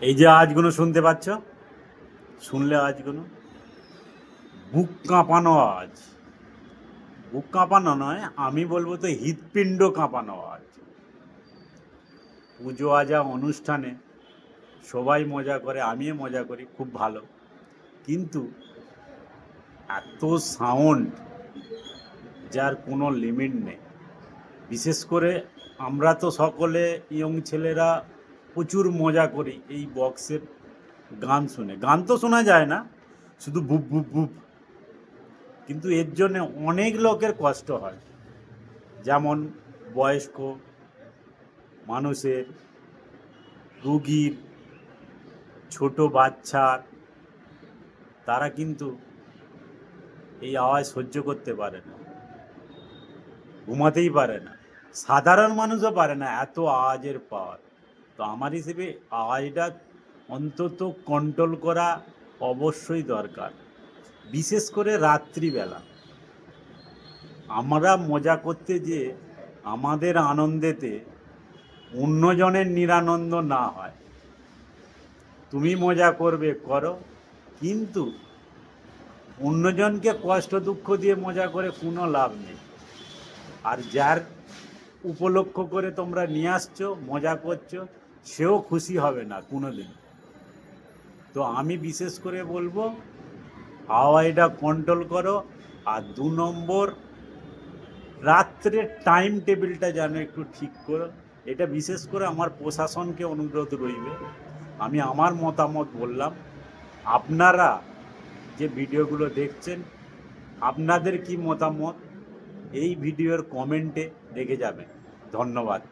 এই যে আওয়াজগুলো শুনতে পাচ্ছ, শুনলে আওয়াজগুলো বুক কাঁপানো আওয়াজ। বুক কাঁপানো নয়, আমি বলবো তো হৃৎপিণ্ড কাঁপানো আওয়াজ। পুজো আজা অনুষ্ঠানে সবাই মজা করে, আমিও মজা করি, খুব ভালো। কিন্তু এত সাউন্ড যার কোনো লিমিট নেই। বিশেষ করে আমরা তো সকলে ইয়ং ছেলেরা প্রচুর মজা করি এই বক্সের গান শুনে। গান তো শোনা যায় না, শুধু বুপ বুপ বুপ। কিন্তু এর জন্য অনেক লোকের কষ্ট হয়, যেমন বয়স্ক মানুষের, রুগীর, ছোট বাচ্চার, তারা কিন্তু এই আওয়াজ সহ্য করতে পারে না, ঘুমাতেই পারে না। সাধারণ মানুষও পারে না, এত আওয়াজের পাওয়ার। তো আমার হিসেবে আওয়াজটা অন্তত কন্ট্রোল করা অবশ্যই দরকার, বিশেষ করে রাত্রিবেলা। আমরা মজা করতে যে আমাদের আনন্দেতে অন্যজনের নিরানন্দ না হয়। তুমি মজা করবে করো, কিন্তু অন্যজনকে কষ্ট দুঃখ দিয়ে মজা করে কোনো লাভ নেই। আর যার উপলক্ষ করে তোমরা নিয়ে আসছো, মজা করছো, সেও খুশি হবে না কোনো দিন। তো আমি বিশেষ করে বলবো আওয়াজটা কন্ট্রোল করো। আর 2 নম্বর, রাত্রে টাইম টেবিলটা যেন একটু ঠিক করো। এটা বিশেষ করে আমার প্রশাসনকে অনুরোধ রইবে। আমি আমার মতামত বললাম, আপনারা যে ভিডিওগুলো দেখছেন, আপনাদের কি মতামত এই ভিডিওর কমেন্টে রেখে যাবেন। ধন্যবাদ।